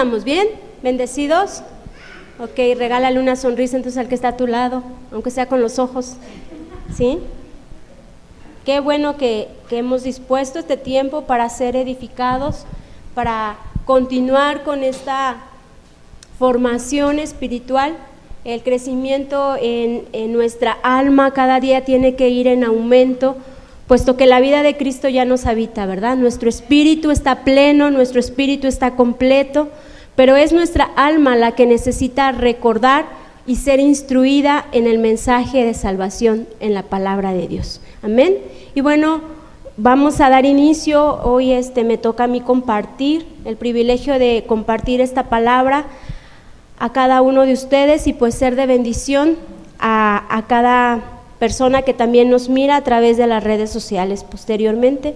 estamos? ¿Bien? ¿Bendecidos? Ok, regálale una sonrisa entonces al que está a tu lado, aunque sea con los ojos, ¿sí? Qué bueno que hemos dispuesto este tiempo para ser edificados, para continuar con esta formación espiritual. El crecimiento en nuestra alma cada día tiene que ir en aumento, puesto que la vida de Cristo ya nos habita, ¿verdad? Nuestro espíritu está pleno, nuestro espíritu está completo, pero es nuestra alma la que necesita recordar y ser instruida en el mensaje de salvación, en la palabra de Dios. Amén. Y bueno, vamos a dar inicio. Hoy me toca a mí compartir, el privilegio de compartir esta palabra a cada uno de ustedes y pues ser de bendición a cada persona que también nos mira a través de las redes sociales posteriormente.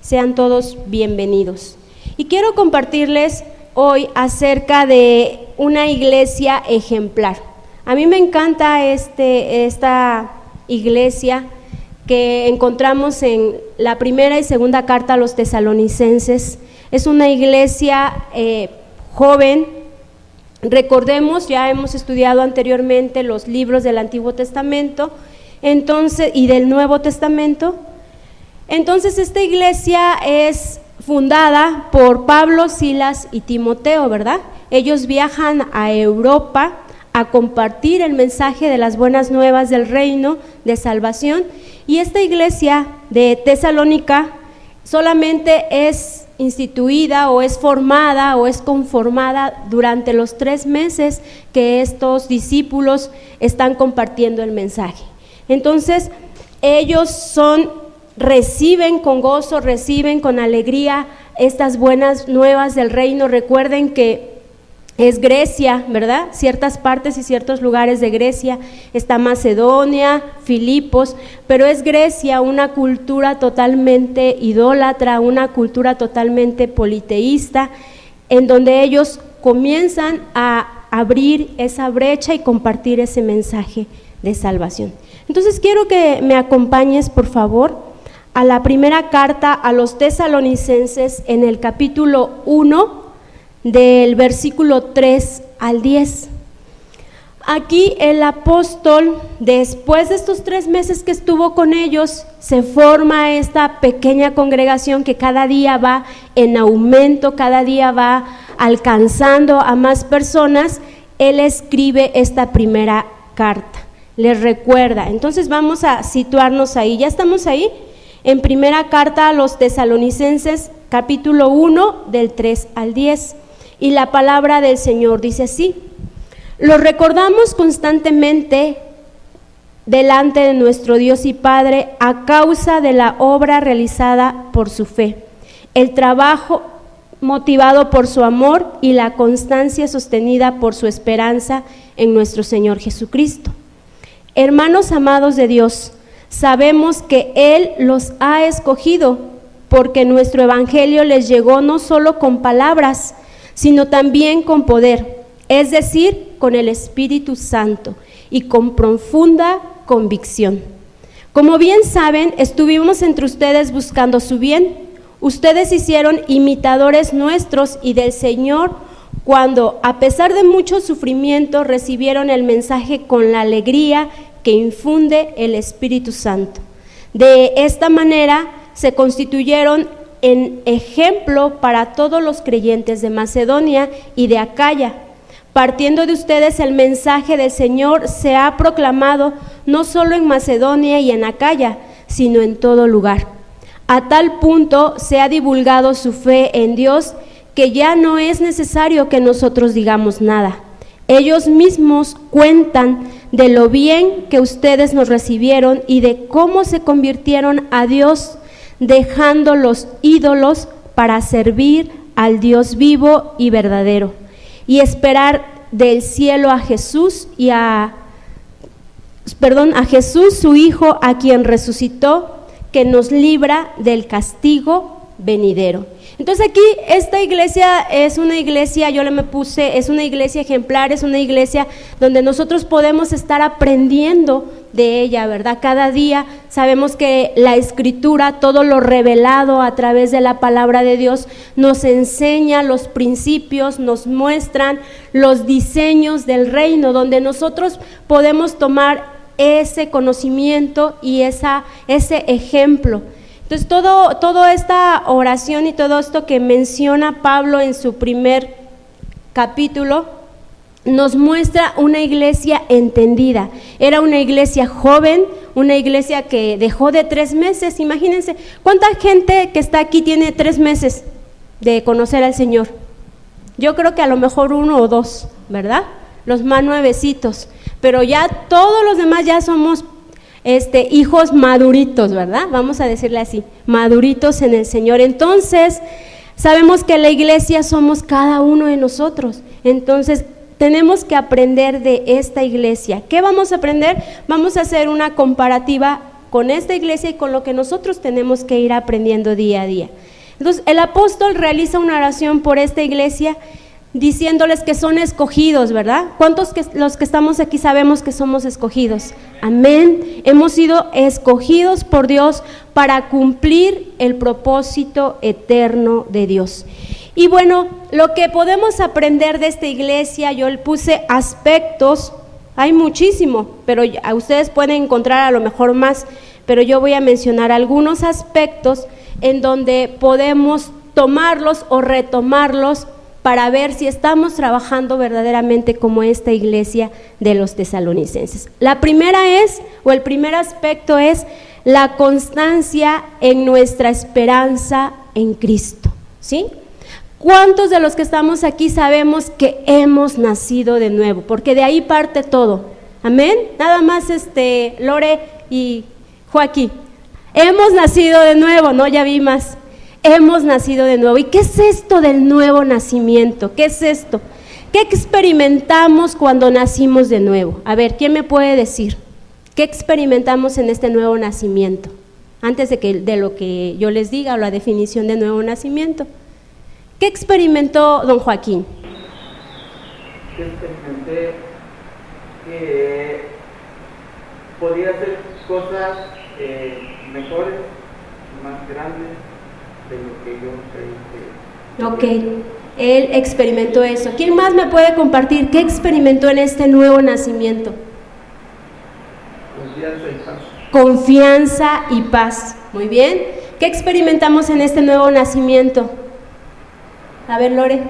Sean todos bienvenidos. Y quiero compartirles hoy acerca de una iglesia ejemplar. A mí me encanta esta iglesia que encontramos en la primera y segunda carta a los tesalonicenses. Es una iglesia joven. Recordemos, ya hemos estudiado anteriormente los libros del Antiguo Testamento y del Nuevo Testamento. Entonces esta iglesia es fundada por Pablo, Silas y Timoteo, ¿verdad? Ellos viajan a Europa a compartir el mensaje de las buenas nuevas del reino de salvación, y esta iglesia de Tesalónica solamente es instituida o es formada o es conformada durante los 3 meses que estos discípulos están compartiendo el mensaje. Entonces ellos reciben con gozo, reciben con alegría estas buenas nuevas del reino. Recuerden que es Grecia, ¿verdad? Ciertas partes y ciertos lugares de Grecia, está Macedonia, Filipos, pero es Grecia una cultura totalmente idólatra, una cultura totalmente politeísta, en donde ellos comienzan a abrir esa brecha y compartir ese mensaje de salvación. Entonces quiero que me acompañes, por favor, a la primera carta a los tesalonicenses en el capítulo 1, del versículo 3 al 10. Aquí el apóstol, después de estos 3 meses que estuvo con ellos, se forma esta pequeña congregación que cada día va en aumento, cada día va alcanzando a más personas. Él escribe esta primera carta, les recuerda. Entonces vamos a situarnos ahí. ¿Ya estamos ahí? En primera carta a los tesalonicenses, capítulo 1, del 3 al 10. Y la palabra del Señor dice así: lo recordamos constantemente delante de nuestro Dios y Padre a causa de la obra realizada por su fe, el trabajo motivado por su amor y la constancia sostenida por su esperanza en nuestro Señor Jesucristo. Hermanos amados de Dios, sabemos que Él los ha escogido, porque nuestro evangelio les llegó no solo con palabras, sino también con poder, es decir, con el Espíritu Santo y con profunda convicción. Como bien saben, estuvimos entre ustedes buscando su bien. Ustedes hicieron imitadores nuestros y del Señor cuando, a pesar de mucho sufrimiento, recibieron el mensaje con la alegría que infunde el Espíritu Santo. De esta manera se constituyeron en ejemplo para todos los creyentes de Macedonia y de Acaya. Partiendo de ustedes, el mensaje del Señor se ha proclamado no solo en Macedonia y en Acaya, sino en todo lugar. A tal punto se ha divulgado su fe en Dios que ya no es necesario que nosotros digamos nada. Ellos mismos cuentan de lo bien que ustedes nos recibieron y de cómo se convirtieron a Dios, dejando los ídolos para servir al Dios vivo y verdadero, y esperar del cielo a Jesús a Jesús su Hijo, a quien resucitó, que nos libra del castigo venidero. Entonces aquí esta iglesia es una iglesia, yo le me puse, es una iglesia ejemplar, es una iglesia donde nosotros podemos estar aprendiendo de ella, ¿verdad? Cada día sabemos que la Escritura, todo lo revelado a través de la palabra de Dios, nos enseña los principios, nos muestran los diseños del reino, donde nosotros podemos tomar ese conocimiento y ese ejemplo. Entonces, toda esta oración y todo esto que menciona Pablo en su primer capítulo nos muestra una iglesia entendida. Era una iglesia joven, una iglesia que dejó de 3 meses. Imagínense, ¿cuánta gente que está aquí tiene 3 meses de conocer al Señor? Yo creo que a lo mejor 1 o 2, ¿verdad? Los más nuevecitos, pero ya todos los demás ya somos hijos maduritos, ¿verdad? Vamos a decirle así, maduritos en el Señor. Entonces, sabemos que la iglesia somos cada uno de nosotros. Entonces, tenemos que aprender de esta iglesia. ¿Qué vamos a aprender? Vamos a hacer una comparativa con esta iglesia y con lo que nosotros tenemos que ir aprendiendo día a día. Entonces, el apóstol realiza una oración por esta iglesia diciéndoles que son escogidos, ¿verdad? ¿Cuántos los que estamos aquí sabemos que somos escogidos? Amén. Hemos sido escogidos por Dios para cumplir el propósito eterno de Dios. Y bueno, lo que podemos aprender de esta iglesia, yo le puse aspectos, hay muchísimo, pero a ustedes pueden encontrar a lo mejor más, pero yo voy a mencionar algunos aspectos en donde podemos tomarlos o retomarlos para ver si estamos trabajando verdaderamente como esta iglesia de los tesalonicenses. La primera es, o el primer aspecto es, la constancia en nuestra esperanza en Cristo, ¿sí? ¿Cuántos de los que estamos aquí sabemos que hemos nacido de nuevo? Porque de ahí parte todo, amén. Nada más Lore y Joaquín, hemos nacido de nuevo, ¿no? Ya vi más. Hemos nacido de nuevo. ¿Y qué es esto del nuevo nacimiento? ¿Qué es esto? ¿Qué experimentamos cuando nacimos de nuevo? A ver, ¿quién me puede decir? ¿Qué experimentamos en este nuevo nacimiento? Antes de lo que yo les diga, o la definición de nuevo nacimiento. ¿Qué experimentó don Joaquín? Yo experimenté que podía hacer cosas mejores, más grandes de lo que yo creí que... Ok, él experimentó eso. ¿Quién más me puede compartir qué experimentó en este nuevo nacimiento? Confianza y paz. Confianza y paz. Muy bien. ¿Qué experimentamos en este nuevo nacimiento? A ver, Lore.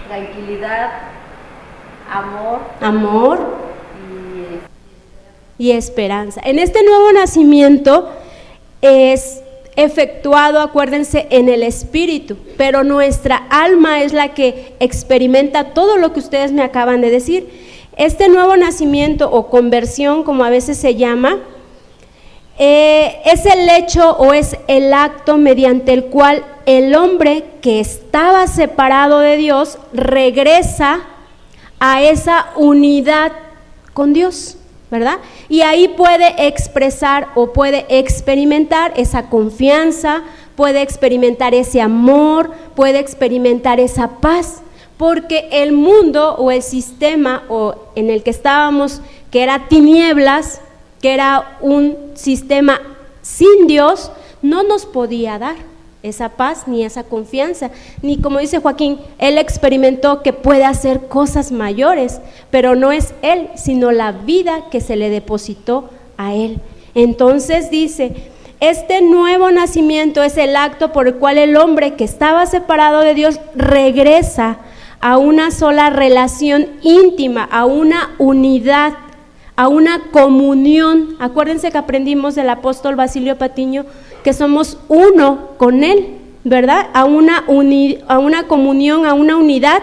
Tranquilidad, amor. Amor y esperanza. En este nuevo nacimiento es efectuado, acuérdense, en el espíritu, pero nuestra alma es la que experimenta todo lo que ustedes me acaban de decir. Este nuevo nacimiento o conversión, como a veces se llama, es el hecho o es el acto mediante el cual el hombre que estaba separado de Dios regresa a esa unidad con Dios, ¿verdad? Y ahí puede expresar o puede experimentar esa confianza, puede experimentar ese amor, puede experimentar esa paz, porque el mundo o el sistema o en el que estábamos, que era tinieblas, que era un sistema sin Dios, no nos podía dar esa paz ni esa confianza, ni como dice Joaquín, él experimentó que puede hacer cosas mayores, pero no es él, sino la vida que se le depositó a él. Entonces dice, este nuevo nacimiento es el acto por el cual el hombre que estaba separado de Dios regresa a una sola relación íntima, a una unidad, a una comunión. Acuérdense que aprendimos del apóstol Basilio Patiño que somos uno con él, ¿verdad? A una comunión, a una unidad,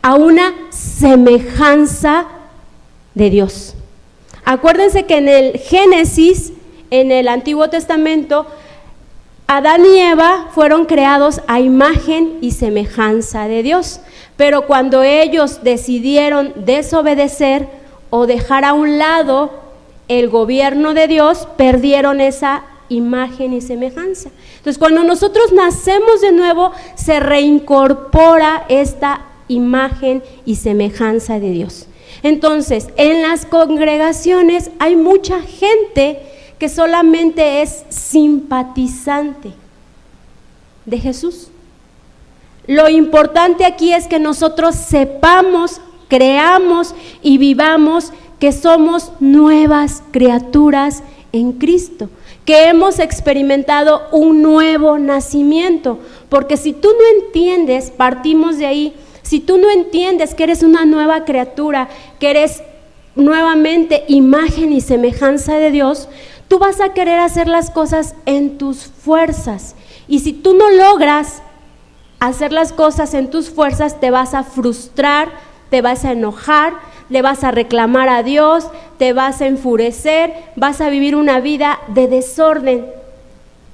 a una semejanza de Dios. Acuérdense que en el Génesis, en el Antiguo Testamento, Adán y Eva fueron creados a imagen y semejanza de Dios, pero cuando ellos decidieron desobedecer o dejar a un lado el gobierno de Dios, perdieron esa imagen y semejanza. Entonces, cuando nosotros nacemos de nuevo, se reincorpora esta imagen y semejanza de Dios. Entonces, en las congregaciones hay mucha gente que solamente es simpatizante de Jesús. Lo importante aquí es que nosotros sepamos, creamos y vivamos que somos nuevas criaturas en Cristo, que hemos experimentado un nuevo nacimiento, porque si tú no entiendes, partimos de ahí, si tú no entiendes que eres una nueva criatura, que eres nuevamente imagen y semejanza de Dios, tú vas a querer hacer las cosas en tus fuerzas, y si tú no logras hacer las cosas en tus fuerzas, te vas a frustrar, te vas a enojar, le vas a reclamar a Dios, te vas a enfurecer, vas a vivir una vida de desorden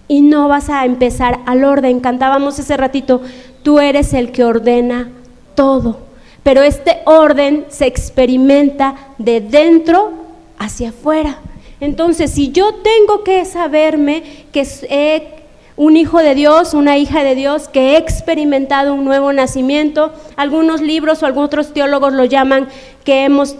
y no vas a empezar al orden. Cantábamos ese ratito, tú eres el que ordena todo, pero este orden se experimenta de dentro hacia afuera. Entonces, si yo tengo que saberme que un hijo de Dios, una hija de Dios, que he experimentado un nuevo nacimiento, algunos libros o algunos otros teólogos lo llaman que hemos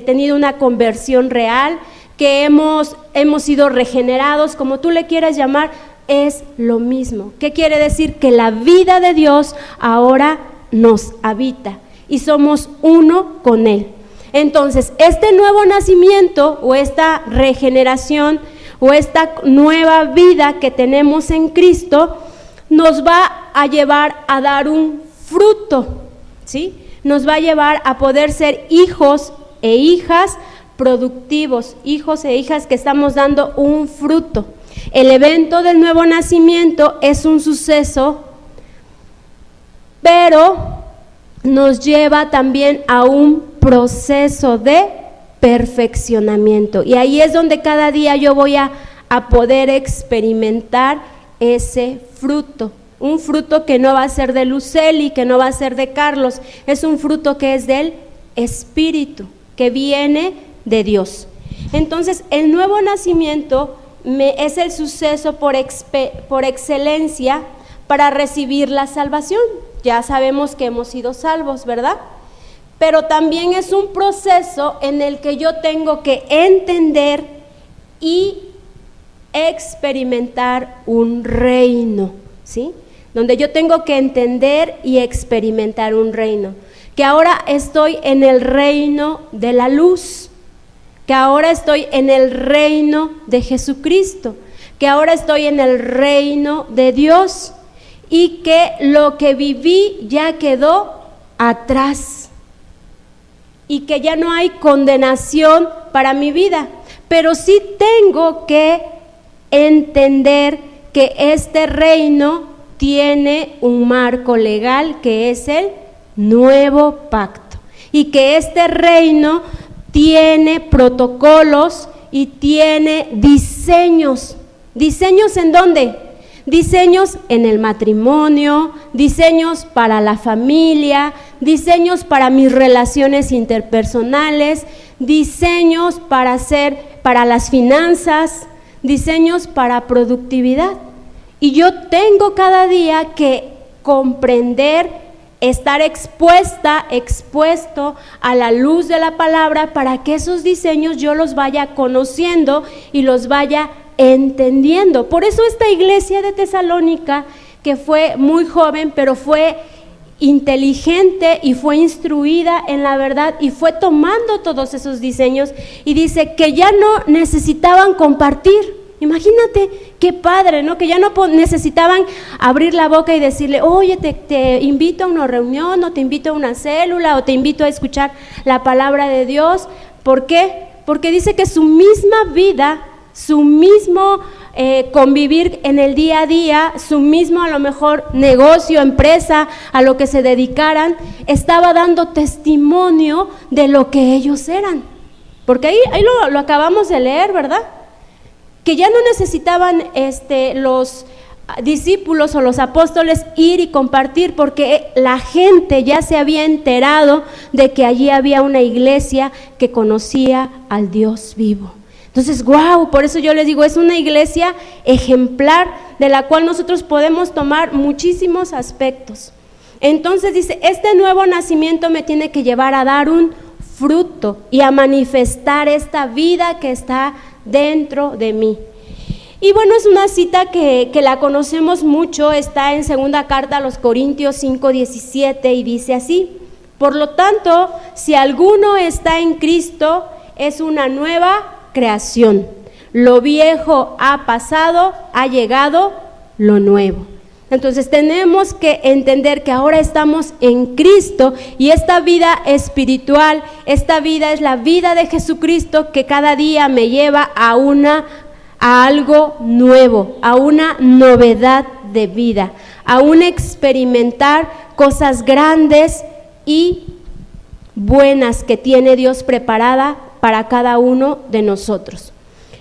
tenido una conversión real, que hemos sido regenerados, como tú le quieras llamar, es lo mismo. ¿Qué quiere decir? Que la vida de Dios ahora nos habita y somos uno con Él. Entonces, este nuevo nacimiento o esta regeneración o esta nueva vida que tenemos en Cristo nos va a llevar a dar un fruto, ¿sí? Nos va a llevar a poder ser hijos e hijas productivos, hijos e hijas que estamos dando un fruto. El evento del nuevo nacimiento es un suceso, pero nos lleva también a un proceso de perfeccionamiento, y ahí es donde cada día yo voy a poder experimentar ese fruto, un fruto que no va a ser de Luceli, que no va a ser de Carlos, es un fruto que es del Espíritu, que viene de Dios. Entonces, el nuevo nacimiento es el suceso por excelencia para recibir la salvación. Ya sabemos que hemos sido salvos, ¿verdad? Pero también es un proceso en el que yo tengo que entender y experimentar un reino, ¿sí? Donde yo tengo que entender y experimentar un reino, que ahora estoy en el reino de la luz, que ahora estoy en el reino de Jesucristo, que ahora estoy en el reino de Dios y que lo que viví ya quedó atrás y que ya no hay condenación para mi vida, pero sí tengo que entender que este reino tiene un marco legal que es el nuevo pacto y que este reino tiene protocolos y tiene diseños. ¿Diseños en dónde? Diseños en el matrimonio, diseños para la familia, diseños para mis relaciones interpersonales, diseños para las finanzas, diseños para productividad. Y yo tengo cada día que comprender, estar expuesto a la luz de la palabra para que esos diseños yo los vaya conociendo y los vaya entendiendo. Por eso esta iglesia de Tesalónica, que fue muy joven, pero fue inteligente y fue instruida en la verdad y fue tomando todos esos diseños, y dice que ya no necesitaban compartir. Imagínate qué padre, ¿no? Que ya no necesitaban abrir la boca y decirle, oye, te invito a una reunión, o te invito a una célula, o te invito a escuchar la palabra de Dios. ¿Por qué? Porque dice que su misma vida, su mismo convivir en el día a día, su mismo a lo mejor negocio, empresa, a lo que se dedicaran, estaba dando testimonio de lo que ellos eran. Porque ahí lo acabamos de leer, ¿verdad? Que ya no necesitaban los discípulos o los apóstoles ir y compartir, porque la gente ya se había enterado de que allí había una iglesia que conocía al Dios vivo, Entonces, wow, por eso yo les digo, es una iglesia ejemplar de la cual nosotros podemos tomar muchísimos aspectos. Entonces dice, este nuevo nacimiento me tiene que llevar a dar un fruto y a manifestar esta vida que está dentro de mí. Y bueno, es una cita que la conocemos mucho, está en segunda carta a los Corintios 5:17 y dice así: por lo tanto, si alguno está en Cristo, es una nueva creación. Lo viejo ha pasado, ha llegado lo nuevo. Entonces tenemos que entender que ahora estamos en Cristo y esta vida espiritual, esta vida es la vida de Jesucristo que cada día me lleva a algo nuevo, a una novedad de vida, a un experimentar cosas grandes y buenas que tiene Dios preparada para cada uno de nosotros.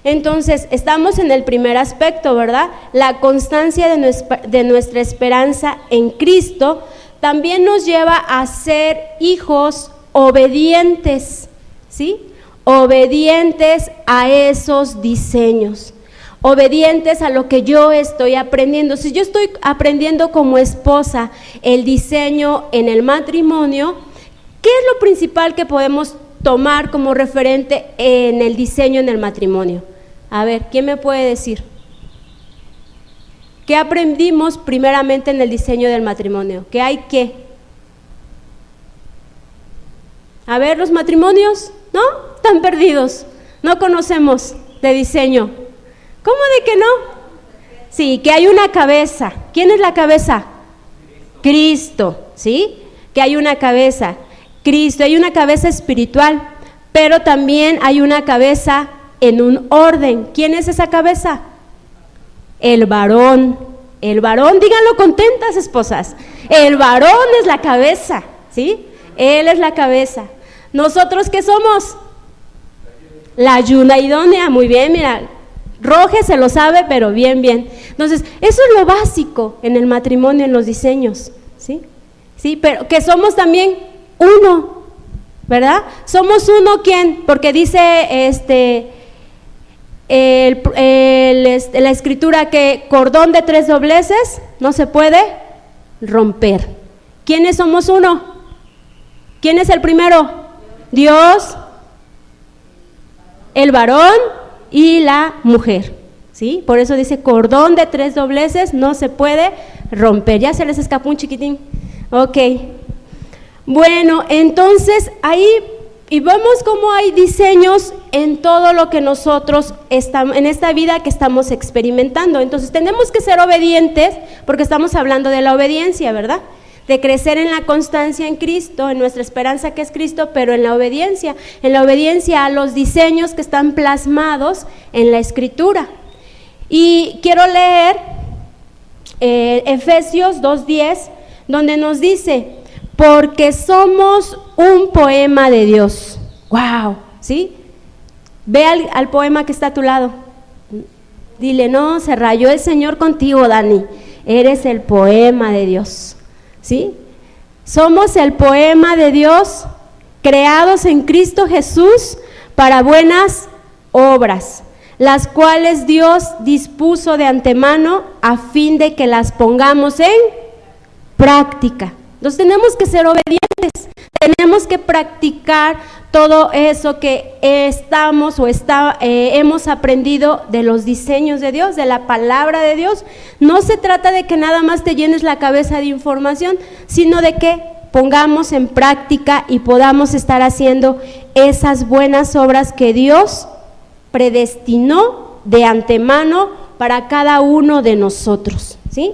Entonces, estamos en el primer aspecto, ¿verdad? La constancia de nuestra esperanza en Cristo también nos lleva a ser hijos obedientes, ¿sí? Obedientes a esos diseños, obedientes a lo que yo estoy aprendiendo. Si yo estoy aprendiendo como esposa el diseño en el matrimonio, ¿qué es lo principal que podemos tomar como referente en el diseño en el matrimonio? A ver, ¿quién me puede decir? ¿Qué aprendimos primeramente en el diseño del matrimonio? ¿Qué hay qué? A ver, los matrimonios, ¿no? Están perdidos, no conocemos de diseño. ¿Cómo de que no? Sí, que hay una cabeza. ¿Quién es la cabeza? Cristo, ¿sí? Que hay una cabeza. Cristo, hay una cabeza espiritual, pero también hay una cabeza en un orden. ¿Quién es esa cabeza? El varón. El varón, díganlo contentas, esposas. El varón es la cabeza, ¿sí? Él es la cabeza. ¿Nosotros qué somos? La ayuda idónea. Muy bien, mira, Roge se lo sabe, pero bien, bien. Entonces, eso es lo básico en el matrimonio, en los diseños, ¿sí? Sí, pero que somos también uno, ¿verdad? Somos uno, ¿quién? Porque dice la escritura que cordón de 3 dobleces no se puede romper. ¿Quiénes somos uno? ¿Quién es el primero? Dios, el varón y la mujer, ¿sí? Por eso dice cordón de 3 dobleces no se puede romper. Ya se les escapó un chiquitín. Ok. Bueno, entonces ahí y vemos cómo hay diseños en todo lo que nosotros estamos, en esta vida que estamos experimentando. Entonces tenemos que ser obedientes, porque estamos hablando de la obediencia, ¿verdad? De crecer en la constancia en Cristo, en nuestra esperanza que es Cristo, pero en la obediencia a los diseños que están plasmados en la Escritura. Y quiero leer Efesios 2:10, donde nos dice: porque somos un poema de Dios. ¡Wow! ¿Sí? Ve al poema que está a tu lado. Dile: no, se rayó el Señor contigo, Dani. Eres el poema de Dios. ¿Sí? Somos el poema de Dios, creados en Cristo Jesús para buenas obras, las cuales Dios dispuso de antemano a fin de que las pongamos en práctica. Entonces tenemos que ser obedientes, tenemos que practicar todo eso que hemos aprendido de los diseños de Dios, de la palabra de Dios. No se trata de que nada más te llenes la cabeza de información, sino de que pongamos en práctica y podamos estar haciendo esas buenas obras que Dios predestinó de antemano para cada uno de nosotros, ¿sí?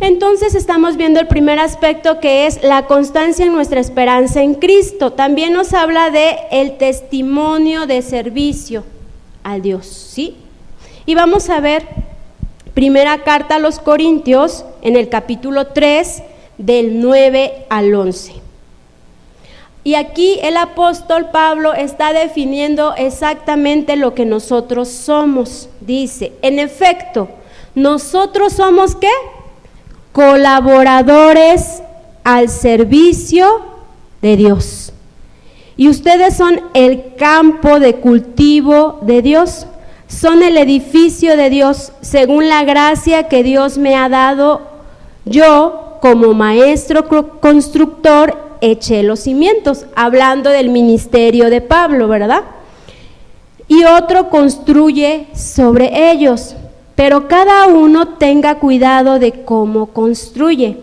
Entonces estamos viendo el primer aspecto, que es la constancia en nuestra esperanza en Cristo. También nos habla de el testimonio de servicio a Dios, ¿sí? Y vamos a ver primera carta a los Corintios en el capítulo 3 del 9 al 11. Y aquí el apóstol Pablo está definiendo exactamente lo que nosotros somos. Dice: en efecto, nosotros somos ¿qué? Colaboradores al servicio de Dios. Y ustedes son el campo de cultivo de Dios, son el edificio de Dios, según la gracia que Dios me ha dado. Yo, como maestro constructor, eché los cimientos, hablando del ministerio de Pablo, ¿verdad? Y otro construye sobre ellos, pero cada uno tenga cuidado de cómo construye,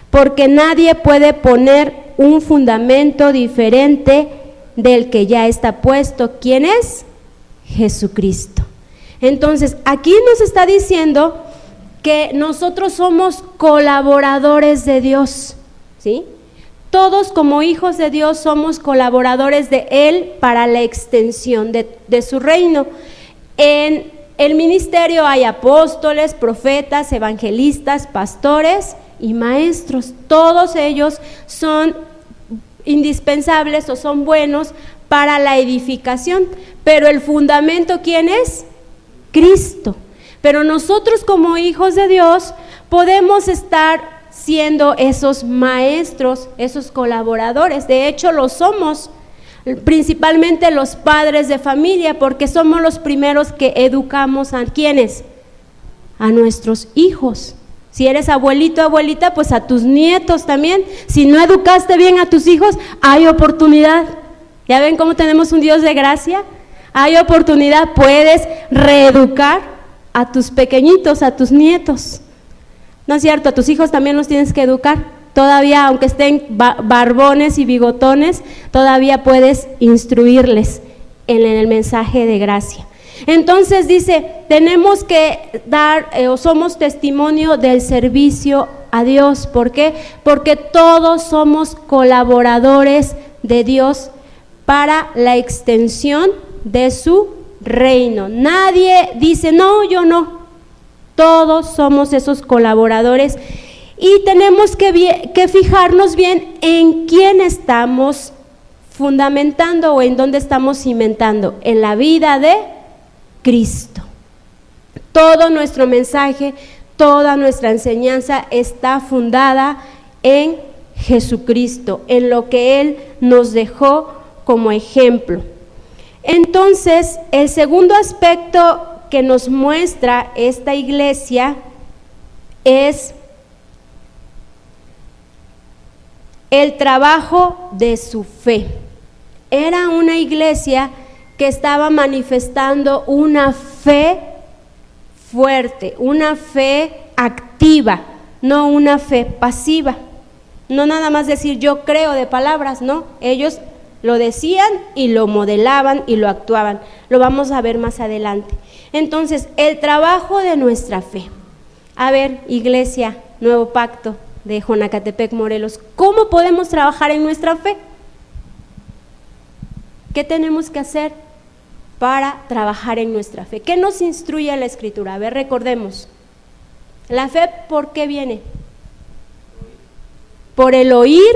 porque nadie puede poner un fundamento diferente del que ya está puesto. ¿Quién es? Jesucristo. Entonces, aquí nos está diciendo que nosotros somos colaboradores de Dios, ¿sí? Todos como hijos de Dios somos colaboradores de Él para la extensión de su reino. En el ministerio hay apóstoles, profetas, evangelistas, pastores y maestros. Todos ellos son indispensables o son buenos para la edificación, pero el fundamento, ¿quién es? Cristo. Pero nosotros como hijos de Dios podemos estar siendo esos maestros, esos colaboradores. De hecho lo somos, principalmente los padres de familia, porque somos los primeros que educamos a ¿quiénes? A nuestros hijos. Si eres abuelito, abuelita, pues a tus nietos también. Si no educaste bien a tus hijos, hay oportunidad. ¿Ya ven cómo tenemos un Dios de gracia? Hay oportunidad, puedes reeducar a tus pequeñitos, a tus nietos. ¿No es cierto? A tus hijos también los tienes que educar. Todavía, aunque estén barbones y bigotones, todavía puedes instruirles en el mensaje de gracia. Entonces dice, tenemos que dar, o somos testimonio del servicio a Dios. ¿Por qué? Porque todos somos colaboradores de Dios para la extensión de su reino. Nadie dice, no, yo no. Todos somos esos colaboradores y tenemos que fijarnos bien en quién estamos fundamentando o en dónde estamos cimentando, en la vida de Cristo. Todo nuestro mensaje, toda nuestra enseñanza está fundada en Jesucristo, en lo que Él nos dejó como ejemplo. Entonces, el segundo aspecto que nos muestra esta iglesia es el trabajo de su fe. Era una iglesia que estaba manifestando una fe fuerte, una fe activa, no una fe pasiva. No nada más decir yo creo de palabras, no, ellos lo decían y lo modelaban y lo actuaban. Lo vamos a ver más adelante. Entonces, el trabajo de nuestra fe. A ver, Iglesia Nuevo Pacto de Jonacatepec, Morelos, ¿cómo podemos trabajar en nuestra fe? ¿Qué tenemos que hacer para trabajar en nuestra fe? ¿Qué nos instruye la Escritura? A ver, recordemos. La fe, ¿por qué viene? Por el oír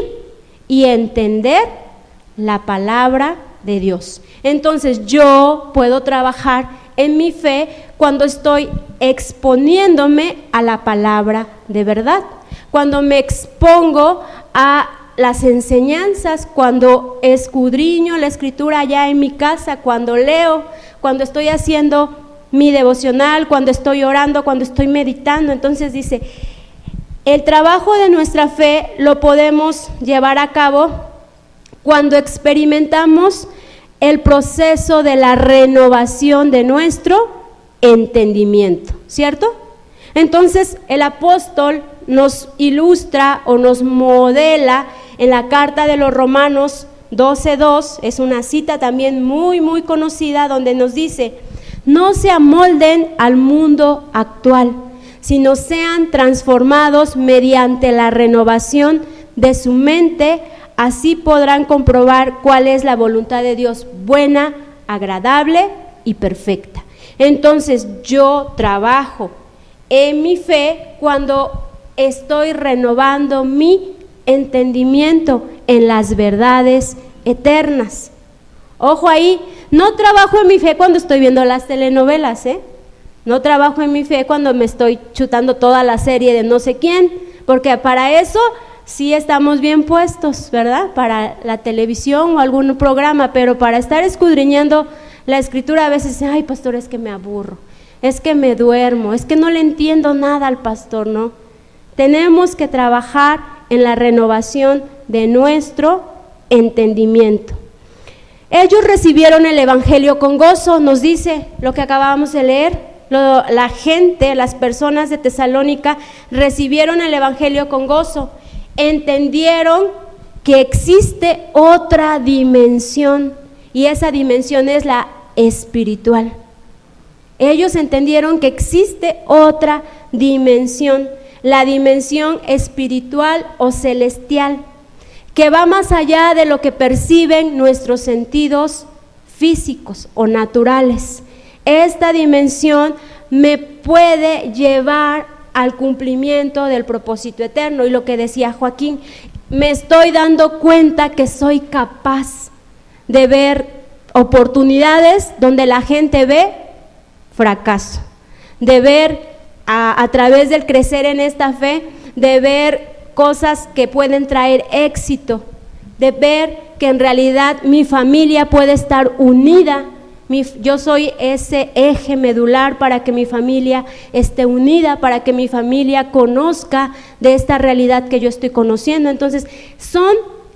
y entender la palabra de Dios. Entonces, yo puedo trabajar en mi fe cuando estoy exponiéndome a la palabra de verdad, cuando me expongo a las enseñanzas, cuando escudriño la Escritura allá en mi casa, cuando leo, cuando estoy haciendo mi devocional, cuando estoy orando, cuando estoy meditando. Entonces dice, el trabajo de nuestra fe lo podemos llevar a cabo cuando experimentamos el proceso de la renovación de nuestro entendimiento, ¿cierto? Entonces el apóstol nos ilustra o nos modela en la carta de los Romanos 12:2, es una cita también muy muy conocida, donde nos dice, no se amolden al mundo actual, sino sean transformados mediante la renovación de su mente. Así podrán comprobar cuál es la voluntad de Dios, buena, agradable y perfecta. Entonces yo trabajo en mi fe cuando estoy renovando mi entendimiento en las verdades eternas. Ojo ahí, no trabajo en mi fe cuando estoy viendo las telenovelas, No trabajo en mi fe cuando me estoy chutando toda la serie de no sé quién, porque para eso sí estamos bien puestos, ¿verdad? Para la televisión o algún programa, pero para estar escudriñando la Escritura a veces, ay, pastor, es que me aburro, es que me duermo, es que no le entiendo nada al pastor, ¿no? Tenemos que trabajar en la renovación de nuestro entendimiento. Ellos recibieron el Evangelio con gozo, nos dice lo que acabamos de leer. La gente, las personas de Tesalónica recibieron el Evangelio con gozo, entendieron que existe otra dimensión y esa dimensión es la espiritual. Ellos entendieron que existe otra dimensión, la dimensión espiritual o celestial, que va más allá de lo que perciben nuestros sentidos físicos o naturales. Esta dimensión me puede llevar al cumplimiento del propósito eterno. Y lo que decía Joaquín, me estoy dando cuenta que soy capaz de ver oportunidades donde la gente ve fracaso, de ver a través del crecer en esta fe, de ver cosas que pueden traer éxito, de ver que en realidad mi familia puede estar unida. Yo soy ese eje medular para que mi familia esté unida, para que mi familia conozca de esta realidad que yo estoy conociendo. Entonces,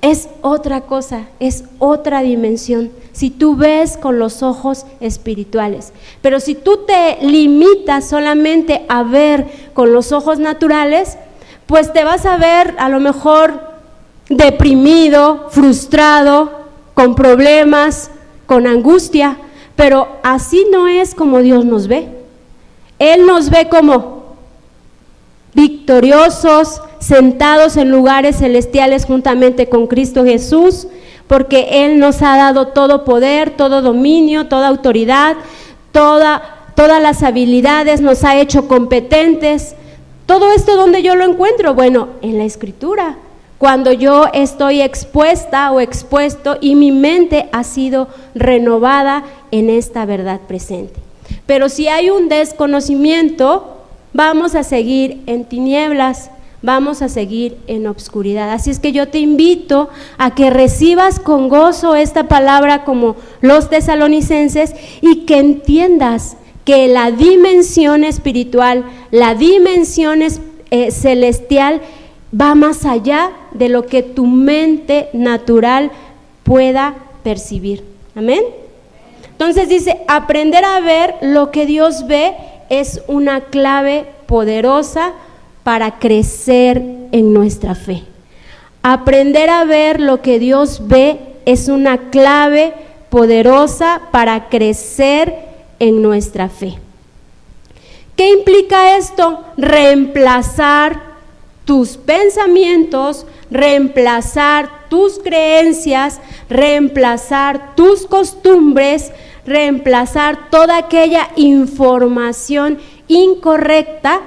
es otra cosa, es otra dimensión, si tú ves con los ojos espirituales. Pero si tú te limitas solamente a ver con los ojos naturales, pues te vas a ver a lo mejor deprimido, frustrado, con problemas, con angustia. Pero así no es como Dios nos ve. Él nos ve como victoriosos, sentados en lugares celestiales juntamente con Cristo Jesús, porque Él nos ha dado todo poder, todo dominio, toda autoridad, todas las habilidades, nos ha hecho competentes. ¿Todo esto dónde yo lo encuentro? Bueno, en la Escritura. Cuando yo estoy expuesta o expuesto y mi mente ha sido renovada en esta verdad presente. Pero si hay un desconocimiento, vamos a seguir en tinieblas, vamos a seguir en obscuridad. Así es que yo te invito a que recibas con gozo esta palabra como los tesalonicenses y que entiendas que la dimensión espiritual, la dimensión celestial va más allá de lo que tu mente natural pueda percibir. Amén. Entonces dice, aprender a ver lo que Dios ve es una clave poderosa para crecer en nuestra fe. Aprender a ver lo que Dios ve es una clave poderosa para crecer en nuestra fe. ¿Qué implica esto? Reemplazar tus pensamientos, reemplazar tus creencias, reemplazar tus costumbres, reemplazar toda aquella información incorrecta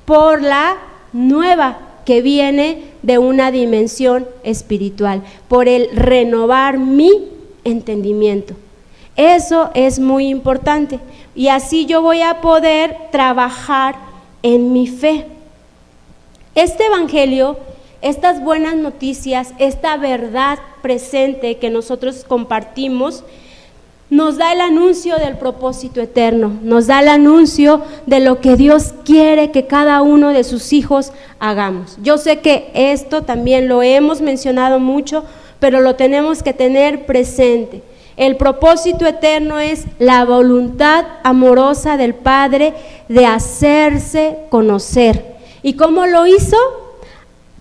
por la nueva que viene de una dimensión espiritual, por el renovar mi entendimiento. Eso es muy importante y así yo voy a poder trabajar en mi fe. Este evangelio, estas buenas noticias, esta verdad presente que nosotros compartimos, nos da el anuncio del propósito eterno, nos da el anuncio de lo que Dios quiere que cada uno de sus hijos hagamos. Yo sé que esto también lo hemos mencionado mucho, pero lo tenemos que tener presente. El propósito eterno es la voluntad amorosa del Padre de hacerse conocer. ¿Y cómo lo hizo?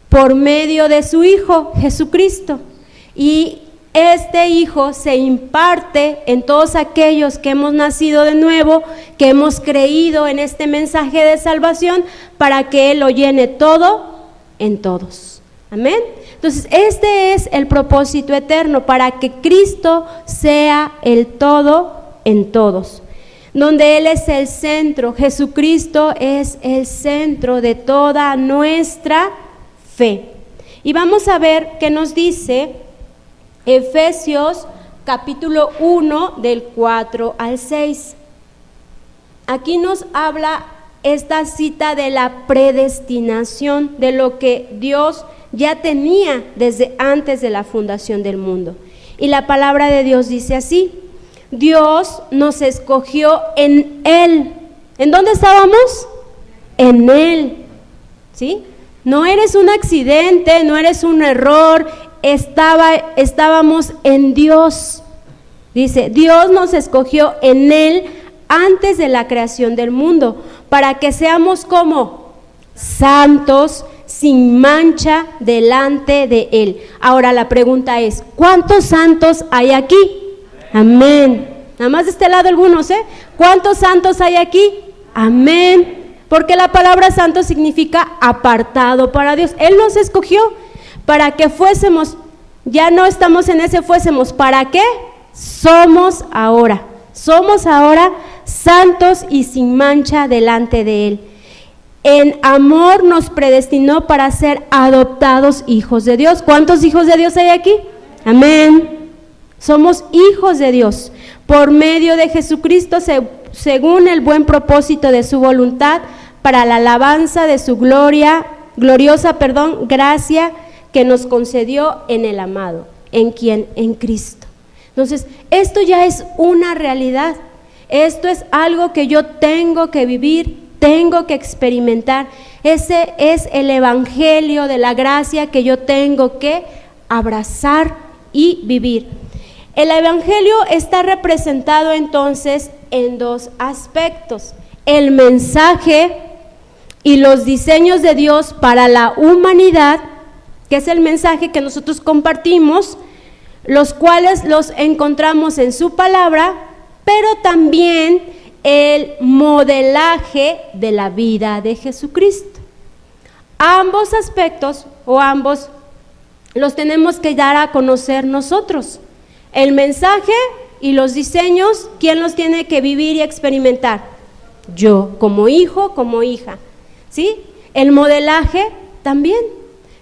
Por medio de su Hijo, Jesucristo. Y este Hijo se imparte en todos aquellos que hemos nacido de nuevo, que hemos creído en este mensaje de salvación, para que Él lo llene todo en todos. Amén. Entonces, este es el propósito eterno, para que Cristo sea el todo en todos. Donde Él es el centro, Jesucristo es el centro de toda nuestra fe. Y vamos a ver qué nos dice Efesios capítulo 1 del 4 al 6. Aquí nos habla esta cita de la predestinación, de lo que Dios ya tenía desde antes de la fundación del mundo. Y la palabra de Dios dice así: Dios nos escogió en Él. ¿En dónde estábamos? En Él, ¿sí? No eres un accidente, no eres un error, estábamos en Dios. Dice, Dios nos escogió en Él antes de la creación del mundo, para que seamos como santos, sin mancha delante de Él. Ahora la pregunta es, ¿cuántos santos hay aquí? Amén. Nada más de este lado algunos, ¿eh? ¿Cuántos santos hay aquí? Amén. Porque la palabra santo significa apartado para Dios. Él nos escogió para que fuésemos, ya no estamos en ese fuésemos, ¿para qué? Somos ahora santos y sin mancha delante de Él. En amor nos predestinó para ser adoptados hijos de Dios. ¿Cuántos hijos de Dios hay aquí? Amén. Somos hijos de Dios por medio de Jesucristo, según el buen propósito de su voluntad, para la alabanza de su gloriosa gracia que nos concedió en el amado, en quien, en Cristo. Entonces, esto ya es una realidad. Esto es algo que yo tengo que vivir, tengo que experimentar. Ese es el evangelio de la gracia que yo tengo que abrazar y vivir. El evangelio está representado entonces en dos aspectos: el mensaje y los diseños de Dios para la humanidad, que es el mensaje que nosotros compartimos, los cuales los encontramos en su palabra, pero también el modelaje de la vida de Jesucristo. Ambos aspectos o ambos los tenemos que dar a conocer nosotros. El mensaje y los diseños, ¿quién los tiene que vivir y experimentar? Yo, como hijo, como hija, ¿sí? El modelaje también.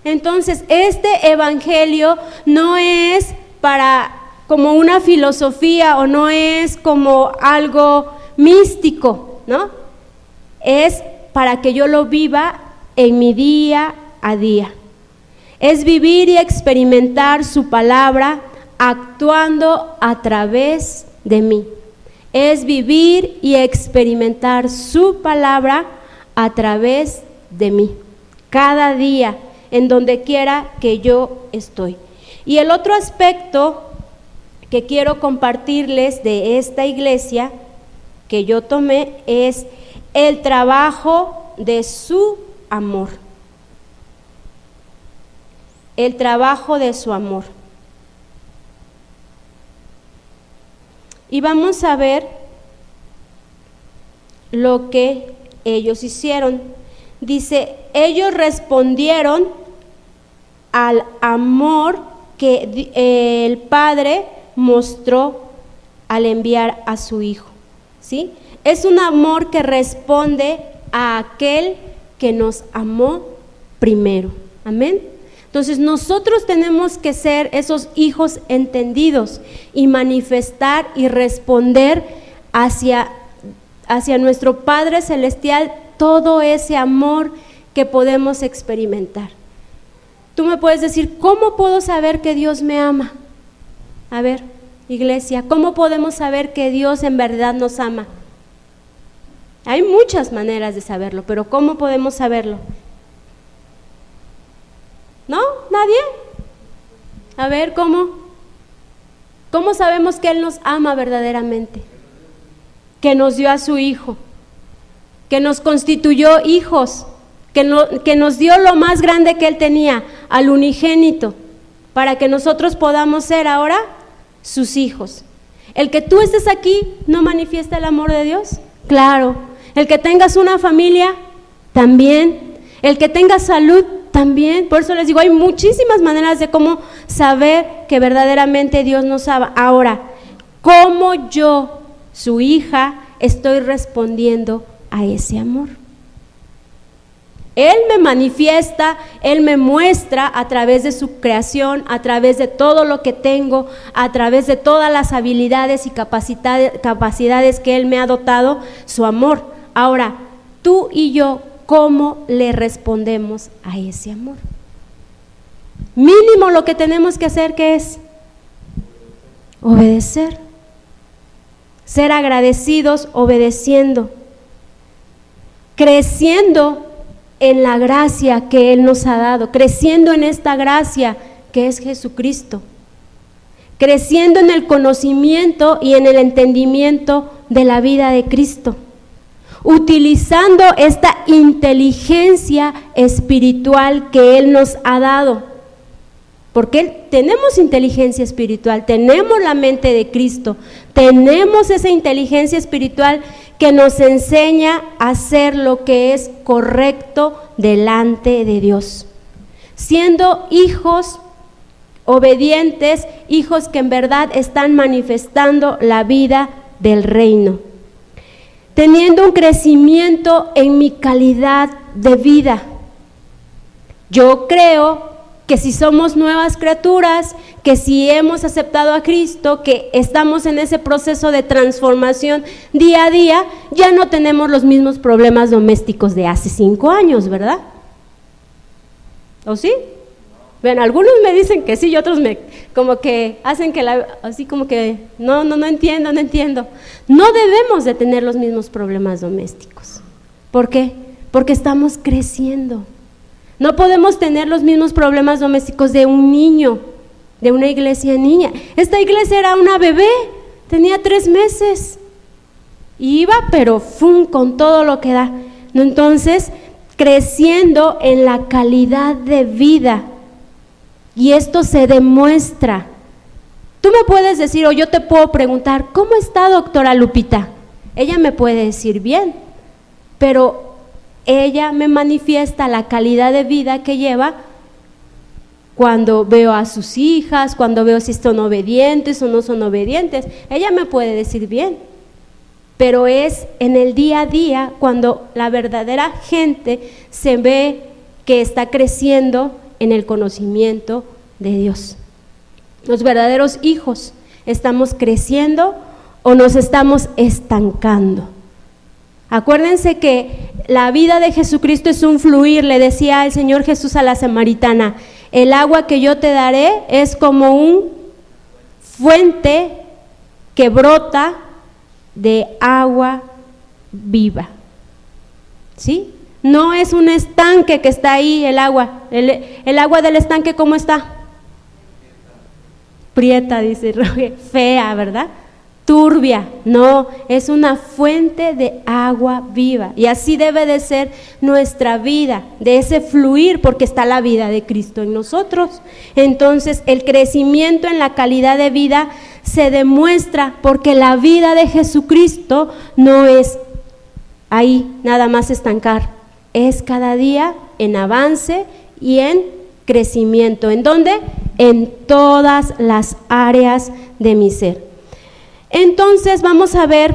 Entonces, este evangelio no es para como una filosofía o no es como algo místico, ¿no? Es para que yo lo viva en mi día a día. Es vivir y experimentar su palabra actuando a través de mí. Es vivir y experimentar su palabra a través de mí, cada día, en donde quiera que yo estoy. Y el otro aspecto que quiero compartirles de esta iglesia que yo tomé es el trabajo de su amor. El trabajo de su amor. Y vamos a ver lo que ellos hicieron. Dice, ellos respondieron al amor que el Padre mostró al enviar a su Hijo, ¿sí? Es un amor que responde a aquel que nos amó primero. Amén. Entonces nosotros tenemos que ser esos hijos entendidos y manifestar y responder hacia nuestro Padre Celestial todo ese amor que podemos experimentar. Tú me puedes decir, ¿cómo puedo saber que Dios me ama? A ver, iglesia, ¿cómo podemos saber que Dios en verdad nos ama? Hay muchas maneras de saberlo, pero ¿cómo podemos saberlo? ¿No? ¿Nadie? A ver, ¿cómo? ¿Cómo sabemos que Él nos ama verdaderamente? Que nos dio a su Hijo, que nos constituyó hijos, que nos dio lo más grande que Él tenía, al unigénito, para que nosotros podamos ser ahora sus hijos. El que tú estés aquí, ¿no manifiesta el amor de Dios? Claro. El que tengas una familia, también. El que tengas salud, también. Por eso les digo, hay muchísimas maneras de cómo saber que verdaderamente Dios nos ama. Ahora, ¿cómo yo, su hija, estoy respondiendo a ese amor? Él me manifiesta, Él me muestra a través de su creación, a través de todo lo que tengo, a través de todas las habilidades y capacidades que Él me ha dotado, su amor. Ahora, tú y yo, ¿cómo le respondemos a ese amor? Mínimo lo que tenemos que hacer, ¿qué es? Obedecer. Ser agradecidos obedeciendo. Creciendo en la gracia que Él nos ha dado. Creciendo en esta gracia que es Jesucristo. Creciendo en el conocimiento y en el entendimiento de la vida de Cristo. Utilizando esta inteligencia espiritual que Él nos ha dado. Porque tenemos inteligencia espiritual, tenemos la mente de Cristo, tenemos esa inteligencia espiritual que nos enseña a hacer lo que es correcto delante de Dios. Siendo hijos obedientes, hijos que en verdad están manifestando la vida del reino. Teniendo un crecimiento en mi calidad de vida. Yo creo que si somos nuevas criaturas, que si hemos aceptado a Cristo, que estamos en ese proceso de transformación día a día, ya no tenemos los mismos problemas domésticos de hace 5 años, ¿verdad? ¿O sí? Bueno, algunos me dicen que sí y otros me como que hacen que así como que no entiendo. No debemos de tener los mismos problemas domésticos. ¿Por qué? Porque estamos creciendo. No podemos tener los mismos problemas domésticos de un niño, de una iglesia niña. Esta iglesia era una bebé, tenía 3 meses. Y iba, pero con todo lo que da. Entonces, creciendo en la calidad de vida. Y esto se demuestra. Tú me puedes decir, o yo te puedo preguntar, ¿cómo está doctora Lupita? Ella me puede decir bien, pero ella me manifiesta la calidad de vida que lleva cuando veo a sus hijas, cuando veo si son obedientes o no son obedientes. Ella me puede decir bien, pero es en el día a día cuando la verdadera gente se ve que está creciendo en el conocimiento de Dios. Los verdaderos hijos, ¿estamos creciendo o nos estamos estancando? Acuérdense que la vida de Jesucristo es un fluir, le decía el Señor Jesús a la samaritana, el agua que yo te daré es como un fuente que brota de agua viva, ¿sí? No es un estanque que está ahí el agua. El agua del estanque, ¿cómo está? Prieta, dice Roger, fea, ¿verdad? Turbia. No, es una fuente de agua viva. Y así debe de ser nuestra vida, de ese fluir, porque está la vida de Cristo en nosotros. Entonces, el crecimiento en la calidad de vida se demuestra porque la vida de Jesucristo no es ahí nada más estancar. Es cada día en avance y en crecimiento. ¿En dónde? En todas las áreas de mi ser. Entonces vamos a ver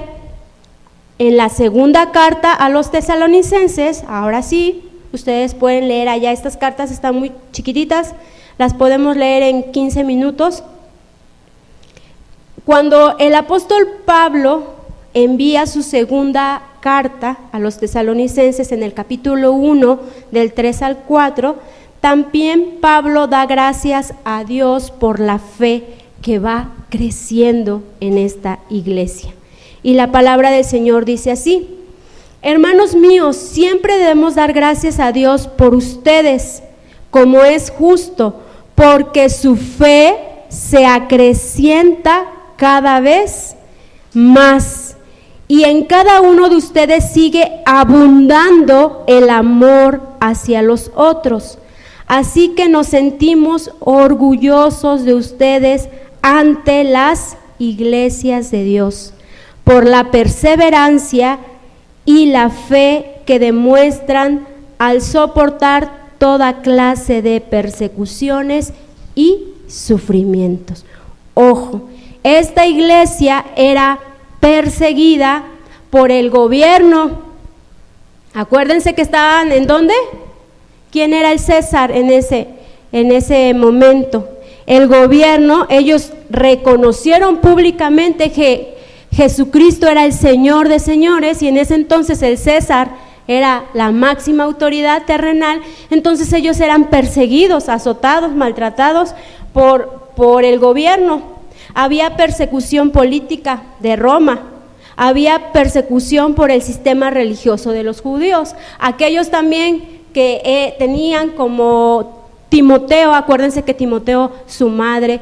en la segunda carta a los tesalonicenses. Ahora sí, ustedes pueden leer allá, estas cartas están muy chiquititas, las podemos leer en 15 minutos. Cuando el apóstol Pablo envía su segunda carta a los tesalonicenses en el capítulo 1 del 3 al 4, también Pablo da gracias a Dios por la fe que va creciendo en esta iglesia. Y la palabra del Señor dice así: hermanos míos, siempre debemos dar gracias a Dios por ustedes, como es justo, porque su fe se acrecienta cada vez más. Y en cada uno de ustedes sigue abundando el amor hacia los otros. Así que nos sentimos orgullosos de ustedes ante las iglesias de Dios, por la perseverancia y la fe que demuestran al soportar toda clase de persecuciones y sufrimientos. Ojo, esta iglesia era perseguida por el gobierno. Acuérdense que estaban ¿en dónde? ¿Quién era el César en ese momento? El gobierno. Ellos reconocieron públicamente que Jesucristo era el Señor de señores, y en ese entonces el César era la máxima autoridad terrenal, entonces ellos eran perseguidos, azotados, maltratados por el gobierno. Había persecución política de Roma, había persecución por el sistema religioso de los judíos. Aquellos también que tenían como Timoteo, acuérdense que Timoteo, su madre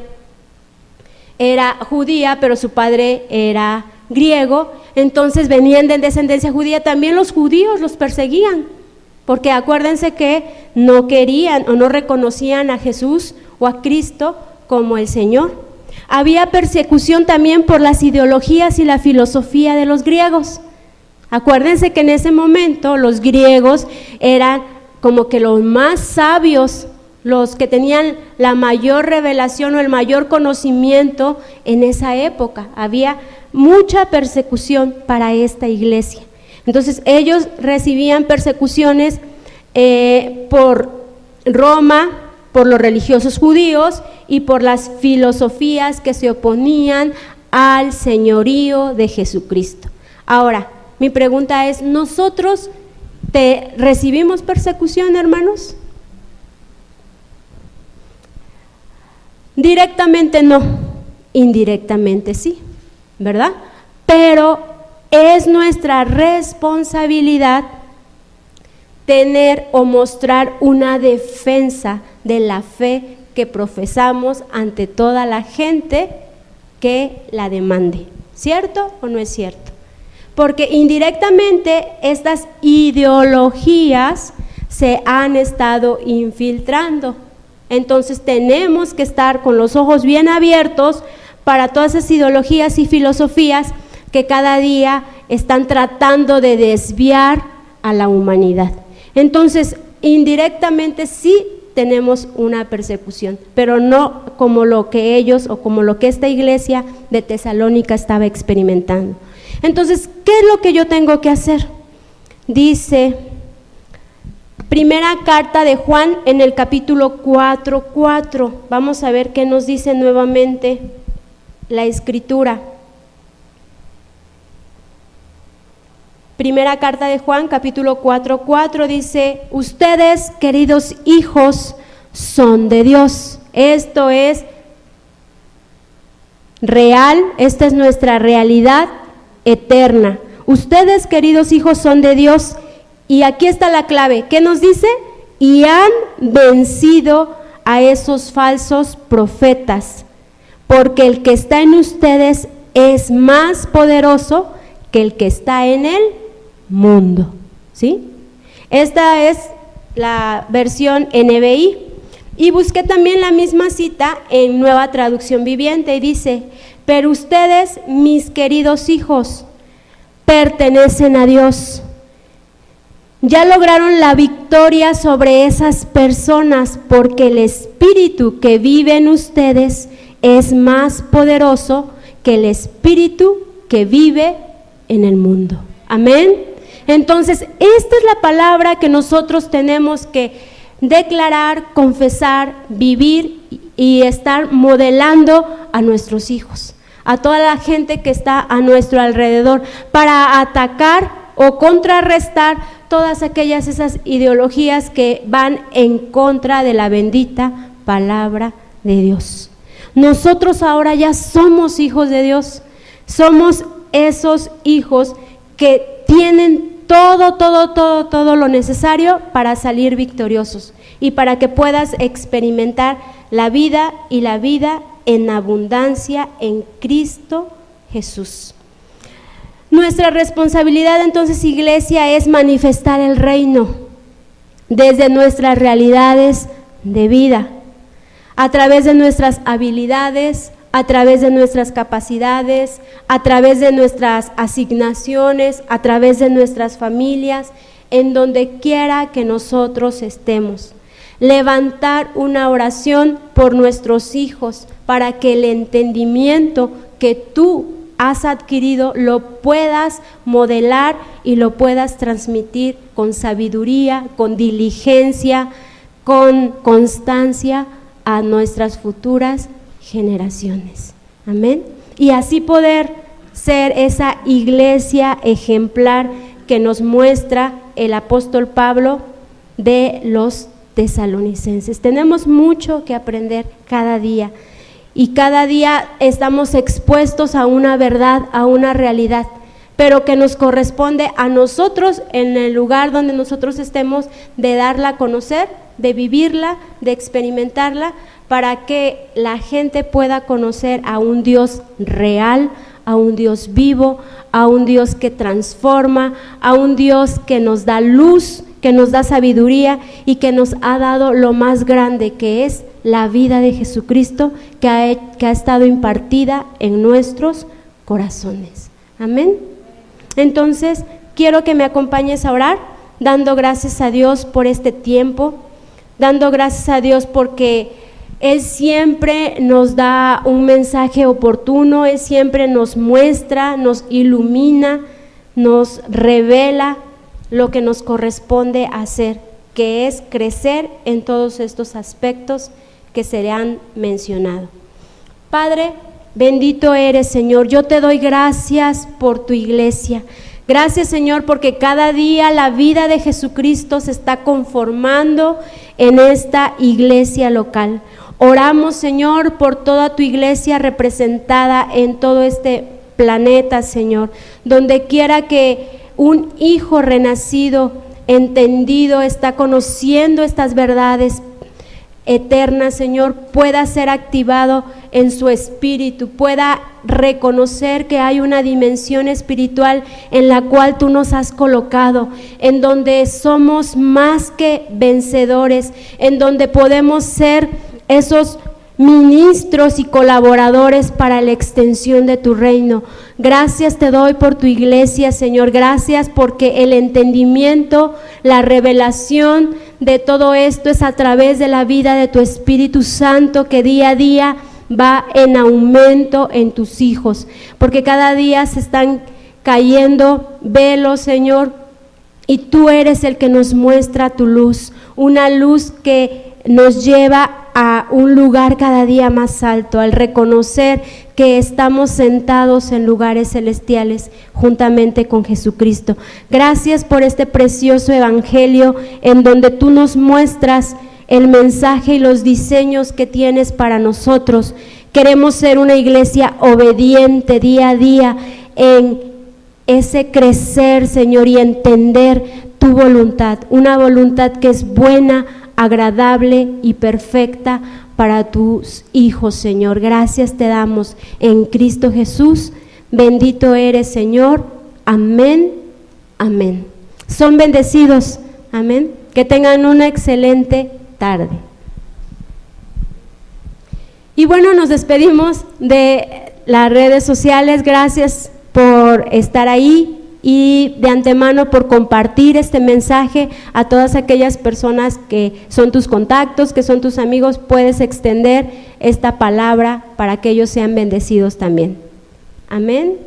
era judía, pero su padre era griego, entonces venían de descendencia judía. También los judíos los perseguían, porque acuérdense que no querían o no reconocían a Jesús o a Cristo como el Señor. Había persecución también por las ideologías y la filosofía de los griegos. Acuérdense que en ese momento los griegos eran como que los más sabios, los que tenían la mayor revelación o el mayor conocimiento en esa época. Había mucha persecución para esta iglesia. Entonces ellos recibían persecuciones por Roma, por los religiosos judíos y por las filosofías que se oponían al señorío de Jesucristo. Ahora, mi pregunta es, ¿nosotros recibimos persecución, hermanos? Directamente no, indirectamente sí, ¿verdad? Pero es nuestra responsabilidad tener o mostrar una defensa de la fe que profesamos ante toda la gente que la demande, ¿cierto o no es cierto? Porque indirectamente estas ideologías se han estado infiltrando. Entonces tenemos que estar con los ojos bien abiertos para todas esas ideologías y filosofías que cada día están tratando de desviar a la humanidad. Entonces, indirectamente sí tenemos una persecución, pero no como lo que ellos o como lo que esta iglesia de Tesalónica estaba experimentando. Entonces, ¿qué es lo que yo tengo que hacer? Dice primera carta de Juan en el capítulo 4:4. Vamos a ver qué nos dice nuevamente la escritura. Primera carta de Juan, capítulo 4:4 dice: ustedes, queridos hijos, son de Dios. Esto es real, esta es nuestra realidad eterna. Ustedes, queridos hijos, son de Dios. Y aquí está la clave. ¿Qué nos dice? Y han vencido a esos falsos profetas, porque el que está en ustedes es más poderoso que el que está en el mundo, ¿sí? Esta es la versión NBI, y busqué también la misma cita en Nueva Traducción Viviente y dice: pero ustedes, mis queridos hijos, pertenecen a Dios. Ya lograron la victoria sobre esas personas, porque el espíritu que vive en ustedes es más poderoso que el espíritu que vive en el mundo. Amén. Entonces, esta es la palabra que nosotros tenemos que declarar, confesar, vivir y estar modelando a nuestros hijos, a toda la gente que está a nuestro alrededor, para atacar o contrarrestar todas esas ideologías que van en contra de la bendita palabra de Dios. Nosotros ahora ya somos hijos de Dios, somos esos hijos que tienen todo lo necesario para salir victoriosos y para que puedas experimentar la vida y la vida en abundancia en Cristo Jesús. Nuestra responsabilidad entonces, iglesia, es manifestar el reino desde nuestras realidades de vida, a través de nuestras habilidades, a través de nuestras capacidades, a través de nuestras asignaciones, a través de nuestras familias, en donde quiera que nosotros estemos. Levantar una oración por nuestros hijos para que el entendimiento que tú has adquirido lo puedas modelar y lo puedas transmitir con sabiduría, con diligencia, con constancia a nuestras futuras generaciones. Amén. Y así poder ser esa iglesia ejemplar que nos muestra el apóstol Pablo de los tesalonicenses. Tenemos mucho que aprender cada día y cada día estamos expuestos a una verdad, a una realidad, pero que nos corresponde a nosotros, en el lugar donde nosotros estemos, de darla a conocer, de vivirla, de experimentarla, para que la gente pueda conocer a un Dios real, a un Dios vivo, a un Dios que transforma, a un Dios que nos da luz, que nos da sabiduría y que nos ha dado lo más grande, que es la vida de Jesucristo, que ha estado impartida en nuestros corazones. Amén. Entonces, quiero que me acompañes a orar, dando gracias a Dios por este tiempo, dando gracias a Dios porque Él siempre nos da un mensaje oportuno, Él siempre nos muestra, nos ilumina, nos revela lo que nos corresponde hacer, que es crecer en todos estos aspectos que se han mencionado. Padre, bendito eres, Señor. Yo te doy gracias por tu iglesia. Gracias, Señor, porque cada día la vida de Jesucristo se está conformando en esta iglesia local. Oramos, Señor, por toda tu iglesia representada en todo este planeta, Señor, donde quiera que un hijo renacido, entendido, está conociendo estas verdades eternas, Señor, pueda ser activado en su espíritu, pueda reconocer que hay una dimensión espiritual en la cual tú nos has colocado, en donde somos más que vencedores, en donde podemos ser esos ministros y colaboradores para la extensión de tu reino. Gracias te doy por tu iglesia, Señor. Gracias porque el entendimiento, la revelación de todo esto es a través de la vida de tu Espíritu Santo, que día a día va en aumento en tus hijos, porque cada día se están cayendo velos, Señor, y tú eres el que nos muestra tu luz, una luz que nos lleva a un lugar cada día más alto, al reconocer que estamos sentados en lugares celestiales juntamente con Jesucristo. Gracias por este precioso evangelio en donde tú nos muestras el mensaje y los diseños que tienes para nosotros. Queremos ser una iglesia obediente día a día en ese crecer, Señor, y entender tu voluntad, una voluntad que es buena, agradable y perfecta para tus hijos, Señor. Gracias te damos en Cristo Jesús. Bendito eres, Señor. Amén, amén. Son bendecidos. Amén. Que tengan una excelente tarde. Y bueno, nos despedimos de las redes sociales. Gracias por estar ahí y de antemano por compartir este mensaje a todas aquellas personas que son tus contactos, que son tus amigos. Puedes extender esta palabra para que ellos sean bendecidos también. Amén.